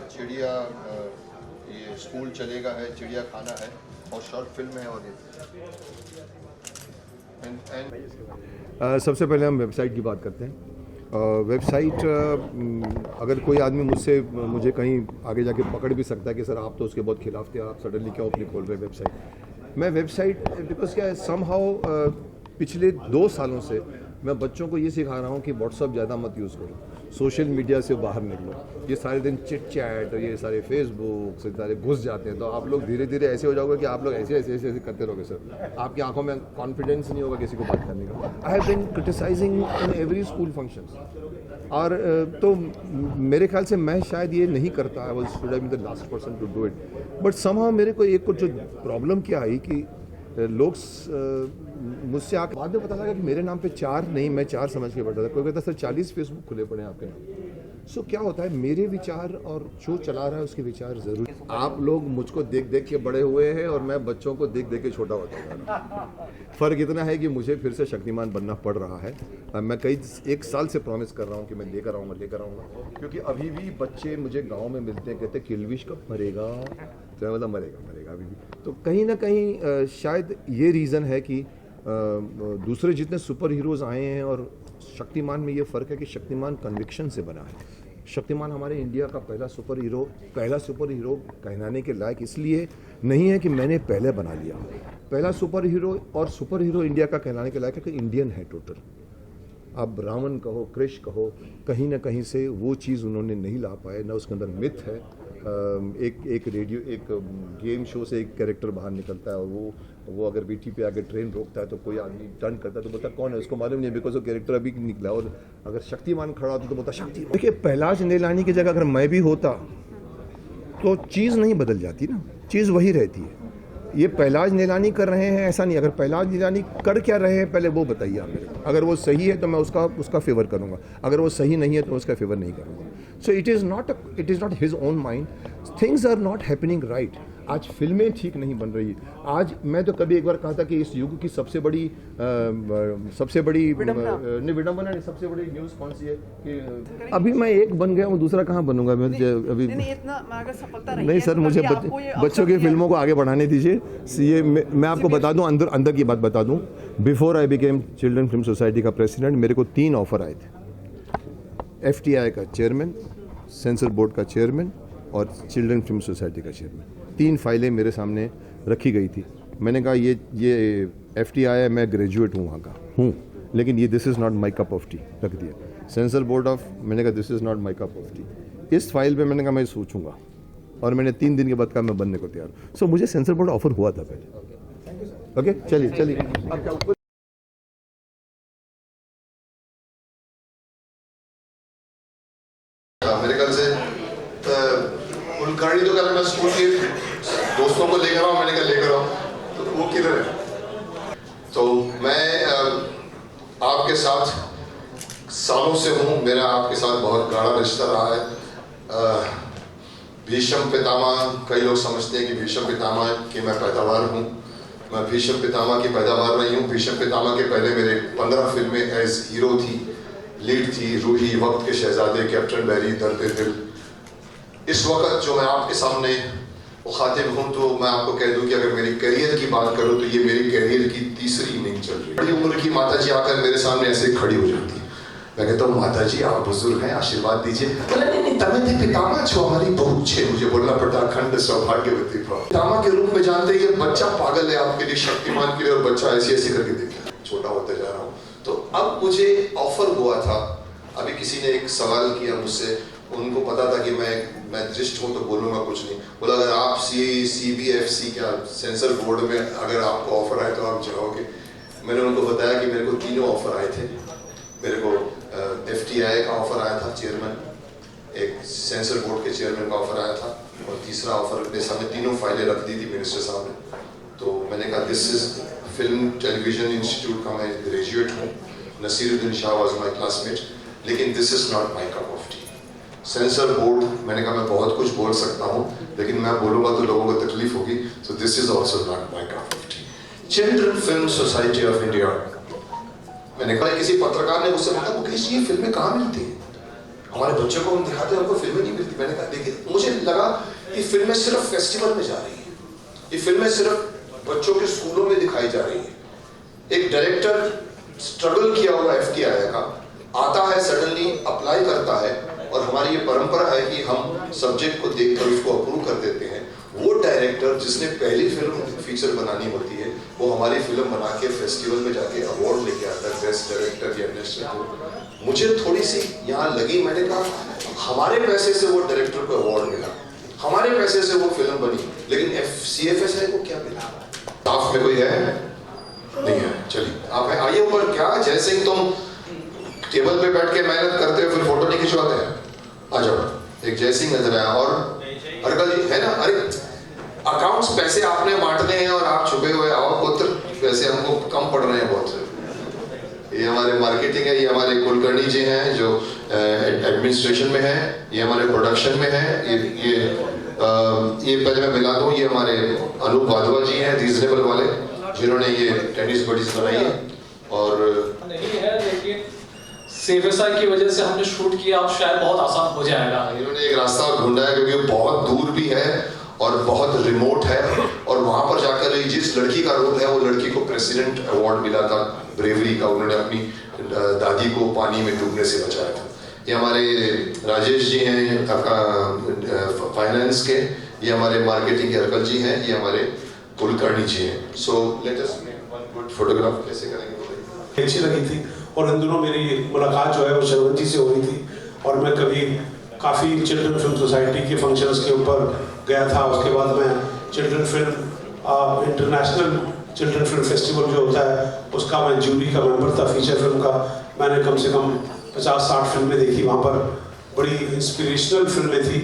चिड़िया ये स्कूल चलेगा है, चिड़िया खाना है और शॉर्ट फिल्म है और ये सबसे पहले हम वेबसाइट की बात करते हैं। वेबसाइट अगर कोई आदमी मुझे कहीं आगे जाके पकड़ भी सकता है कि सर आप तो उसके बहुत खिलाफ थे, आप सडनली क्यों अपनी खोल रहे वेबसाइट। मैं वेबसाइट बिकॉज क्या है समहाउ पिछले 2 सालों से मैं बच्चों को ये सिखा रहा हूँ कि व्हाट्सअप ज़्यादा मत यूज़ करो, सोशल मीडिया से बाहर निकलो। ये सारे दिन चिट चैट, ये सारे फेसबुक से सारे घुस जाते हैं, तो आप लोग धीरे धीरे ऐसे हो जाओगे कि आप लोग ऐसे करते रहोगे सर। आपकी आंखों में कॉन्फिडेंस नहीं होगा किसी को बात करने का। I have been criticising in every school functions. और तो मेरे ख्याल से मैं शायद ये नहीं करता, I was should have been the last person to do it. But somehow मेरे को एक जो प्रॉब्लम क्या आई कि लोग मुझसे आकर बाद में पता लगा कि मेरे नाम पे 4 नहीं, मैं 4 समझ के बैठा था। कोई कहता सर 40 फेसबुक खुले पड़े हैं आपके नाम। सो क्या होता है, मेरे विचार और जो चला रहा है उसके विचार जरूर। आप लोग मुझको देख देख के बड़े हुए हैं और मैं बच्चों को देख देख के छोटा होता जा रहा हूँ। फ़र्क इतना है कि मुझे फिर से शक्तिमान बनना पड़ रहा है। मैं 1 साल से प्रॉमिस कर रहा हूँ कि मैं लेकर आऊँगा, क्योंकि अभी भी बच्चे मुझे गाँव में मिलते हैं, कहते किल्विश कब मरेगा, तो मतलब मरेगा अभी भी। तो कहीं ना कहीं शायद ये रीज़न है कि दूसरे जितने सुपर हीरोज़ आए हैं और शक्तिमान में ये फ़र्क है कि शक्तिमान कन्विक्शन से बना है। शक्तिमान हमारे इंडिया का पहला सुपर हीरो कहलाने के लायक इसलिए नहीं है कि मैंने पहले बना लिया। पहला सुपर हीरो इंडिया का कहलाने के लायक है कि इंडियन है टोटल। अब रावण कहो, क्रिश कहो, कहीं ना कहीं से वो चीज़ उन्होंने नहीं ला पाए ना। उसके अंदर मिथ है। एक गेम शो से एक कैरेक्टर बाहर निकलता है और वो अगर बीटी पे आके ट्रेन रोकता है तो कोई आदमी टर्न करता है तो बोलता कौन है, उसको मालूम नहीं है, बिकॉज वो कैरेक्टर अभी निकला। और अगर शक्तिमान खड़ा होता तो बोलता शक्तिमान। देखिए, पहलाज नीलानी की जगह अगर मैं भी होता तो चीज़ नहीं बदल जाती ना, चीज़ वही रहती है। ये पहलाज नीलानी कर रहे हैं ऐसा नहीं, अगर पहलाज नीलानी कर क्या रहे हैं पहले वो बताइए आप मेरे को। अगर वो सही है तो मैं उसका फेवर करूँगा, अगर वो सही नहीं है तो उसका फेवर नहीं करूँगा। So it is not his own mind, things are not happening right. आज फिल्में ठीक नहीं बन रही। आज मैं तो कभी एक बार कहा था कि इस युग की सबसे बड़ी विडंबना नहीं, सबसे बड़ी न्यूज़ कौन सी है कि अभी मैं एक बन गया हूँ, दूसरा कहाँ बनूंगा मैं अभी। नहीं सर, मुझे बच्चों की फिल्मों को आगे बढ़ाने दीजिए। ये मैं आपको बता दूं, अंदर की बात बता दूं। Before I became children film society का प्रेसिडेंट, मेरे को 3 ऑफर आए थे। FTI का चेयरमैन, सेंसर बोर्ड का चेयरमैन और चिल्ड्रन फिल्म सोसाइटी का चेयरमैन। 3 फाइलें मेरे सामने रखी गई थी। मैंने कहा ये FTI है, मैं ग्रेजुएट हूँ वहाँ का हूँ, लेकिन ये this is not my cup of T रख दिया। सेंसर बोर्ड ऑफ, मैंने कहा this is not my cup of T. इस फाइल पे मैंने कहा मैं सोचूंगा और मैंने 3 दिन के बाद कहा मैं बनने को तैयार। सो मुझे सेंसर बोर्ड ऑफर हुआ था पहले। ओके, चलिए अब क्या ऊपर मेरे ख्याल से कुलकर्णी तो कल मैं स्कूल के दोस्तों को लेकर आऊँ, मैंने कहा लेकर आऊँ, तो वो किधर है। तो मैं आपके साथ सालों से हूँ, मेरा आपके साथ बहुत गाढ़ा रिश्ता रहा है। भीष्म पितामह, कई लोग समझते हैं कि भीष्म पितामह की मैं पैदावार हूँ। मैं भीष्म पितामह की पैदावार नहीं हूँ। भीष्म पितामह के पहले मेरे 15 फिल्में एज हीरो थी, लीड थी। रूही, वक्त के शहजादे, कैप्टन बैरी, दर्द दिल। इस वक्त जो मैं आपके सामने मुखातिब हूँ तो मैं आपको कह दूँ कि अगर मेरी करियर की बात करूँ तो ये मेरी करियर की तीसरी इनिंग चल रही है। बड़ी उम्र की माता जी आकर मेरे सामने ऐसे खड़ी हो जाती है। मैं कहता हूँ माता जी आप बुजुर्ग हैं, आशीर्वाद दीजिए। बोला नहीं, तमें थे पितामह जो हमारी बहू छे। मुझे बोलना पड़ता अखंड सौभाग्यवती पितामह के रूप में जानते हैं कि बच्चा पागल है आपके लिए, शक्तिमान के लिए, और बच्चा ऐसे ऐसे करके देखा। छोटा होते जा रहा हूँ। तो अब मुझे ऑफर हुआ था, अभी किसी ने एक सवाल किया मुझसे, उनको पता था कि मैं दृष्ट हूँ तो बोलूँगा कुछ नहीं। बोला अगर आप CBFC क्या सेंसर बोर्ड में अगर आपको ऑफर आए तो आप जाओगे। मैंने उनको बताया कि मेरे को 3 ऑफर आए थे। मेरे को FTI का ऑफर आया था चेयरमैन, एक सेंसर बोर्ड के चेयरमैन का ऑफर आया था, और तीसरा ऑफर मेरे सामने 3 फाइलें रख दी थी मिनिस्टर साहब ने। तो मैंने कहा this is film television institute का मैं ग्रेजुएट हूँ। Naseeruddin Shah was my classmate, लेकिन this is not my cup of tea. Censor board, मैंने कहा मैं बहुत कुछ बोल सकता हूँ लेकिन मैं बोलूँगा तो लोगों को तकलीफ होगी, so this is also not my cup of T. Children film society of India. मैंने कहा, किसी पत्रकार ने मुझसे पूछा, मुकेश ये फिल्में कहाँ मिलती हैं? हमारे बच्चों को हम दिखाते हैं, उनको फिल्में नहीं मिलती। मैंने कहा देखिए, मुझे लगा ये फिल्में सिर्फ फेस्टिवल में जा रही हैं, ये फिल्में सिर्फ बच्चों के स्कूलों में दिखाई जा रही हैं। एक डायरेक्टर स्ट्रगल किया हुआ FTI का आता है, सडनली अप्लाई करता है, और हमारी ये परंपरा है कि हम सब्जेक्ट को देखकर उसको अप्रूव कर देते हैं। वो डायरेक्टर जिसने पहली फिल्म फीचर बनानी होती है, वो हमारी फिल्म बना के फेस्टिवल में जाके अवार्ड लेके आता है, बेस्ट डायरेक्टर या बेस्ट। मुझे थोड़ी सी यहाँ लगी, मैंने कहा हमारे पैसे से वो डायरेक्टर को अवार्ड मिला, हमारे पैसे से वो फिल्म बनी, लेकिन CFSI को क्या मिला? स्टाफ में कोई है? नहीं है। चलिए आप आइए ऊपर। क्या जय सिंह, तुम टेबल पे बैठ के मेहनत करते हो, फिर फोटो नहीं खिंचवाते हैं? आ जाओ। एक जय सिंह नजर आया, और अर्गल जी है ना? अरे अकाउंट्स पैसे आपने बांटने हैं और आप छुपे हुए आओ पुत्र, पैसे हमको कम पड़ रहे हैं बहुत। ये हमारे मार्केटिंग है, ये हमारे कुलकर्णी जी हैं जो एडमिनिस्ट्रेशन में है, ये हमारे प्रोडक्शन में है, ये पहले मैं मिला दूं, ये हमारे अनूप वाधवा जी हैं, रीजनेबल वाले, जिन्होंने ये टेनिस बडीज बनाई है। और नहीं है, लेकिन CFSI की वजह से हमने शूट किया, अब शायद बहुत आसान हो जाएगा। इन्होंने एक रास्ता ढूंढा है, क्योंकि बहुत दूर भी है और बहुत रिमोट है, और वहां पर जाकर जिस लड़की का रोल है, वो लड़की को प्रेसिडेंट अवार्ड मिला था ब्रेवरी का। उन्होंने अपनी दादी को पानी में डूबने से बचाया था। ये हमारे राजेश जी हैं आपका फाइनेंस के, ये हमारे मार्केटिंग के अर्कल जी हैं, ये हमारे कुलकर्णी जी हैं। So let us make one good photograph. कैसे करेंगे? अच्छी लगी थी, और इन दिनों मेरी मुलाकात जो है वो शरवण जी से हो रही थी, और मैं कभी काफ़ी चिल्ड्रन फिल्म सोसाइटी के फंक्शंस के ऊपर गया था। उसके बाद मैं children film international children film festival जो होता है उसका मैं जूरी का मेंबर था, फीचर फिल्म का। मैंने कम से कम 50-60 फिल्में देखी वहाँ पर। बड़ी इंस्पिरेशनल फिल्में थी,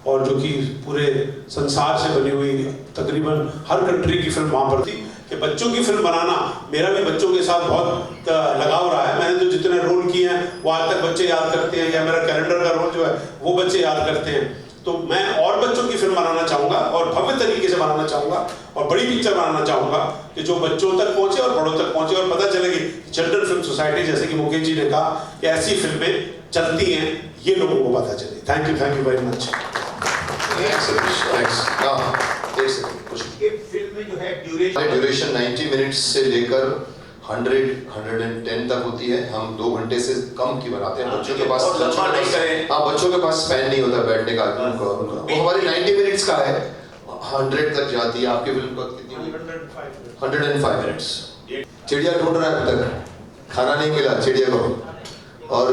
और जो कि पूरे संसार से बनी हुई, तकरीबन हर कंट्री की फिल्म वहाँ पर थी। कि बच्चों की फिल्म बनाना, मेरा भी बच्चों के साथ बहुत लगाव रहा है। मैंने तो जितने रोल किए हैं वो आज तक बच्चे याद करते हैं, या मेरा कैलेंडर का रोल जो है वो बच्चे याद करते हैं। तो मैं और बच्चों की फिल्म बनाना चाहूँगा, और भव्य तरीके से बनाना चाहूँगा, और बड़ी पिक्चर बनाना चाहूँगा कि जो बच्चों तक पहुँचे और बड़ों तक पहुँचे, और पता चले कि चिल्ड्रन फिल्म सोसाइटी, जैसे कि मुकेश जी ने कहा, कि ऐसी फिल्में चलती हैं, ये लोगों को पता चले। Thank you very much. Duration 90 minutes से लेकर 110 तक होती है। हम 2 घंटे से कम की बनाते हैं। बच्चों के पास बच्चों के पास स्पैन नहीं होता बैठने का। वो हमारी 90 मिनट्स का है, 100 तक जाती है। आपकी फिल्म का कितनी हुई? 105 मिनट्स। चिड़िया ढूंढ रहा है, अब तक खाना नहीं मिला चिड़िया को। और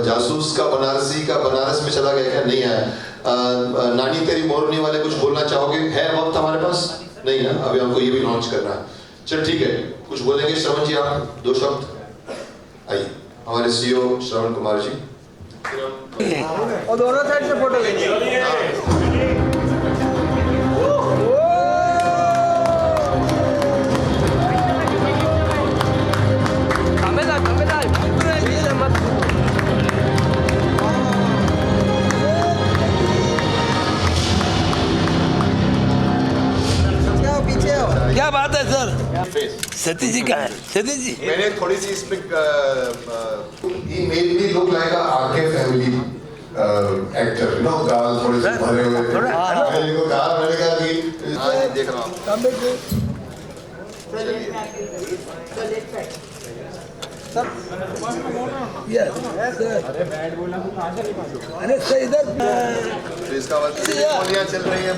जासूस का बनारस में चला गया क्या? नहीं आया। नानी तेरी मोरनी वाले कुछ बोलना चाहोगे? है वक्त हमारे पास? नहीं है, अभी हमको ये भी लॉन्च करना है। चल ठीक है, कुछ बोलेंगे श्रवण जी आप? 2 शब्द। आइए हमारे CEO श्रवण कुमार जी। और दोनों साइड से फोटो लीजिए। क्या बात है सर? सतीश जी का है? सतीश जी मैंने थोड़ी सी इसमें मेल भी लोग लाएगा आके फैमिली एक्टर नो गाल थोड़े से भरे हुए मैंने को कहा, मैंने कहा कि देख रहा हूँ। अरे सर इधर इसका मतलब चल रही है।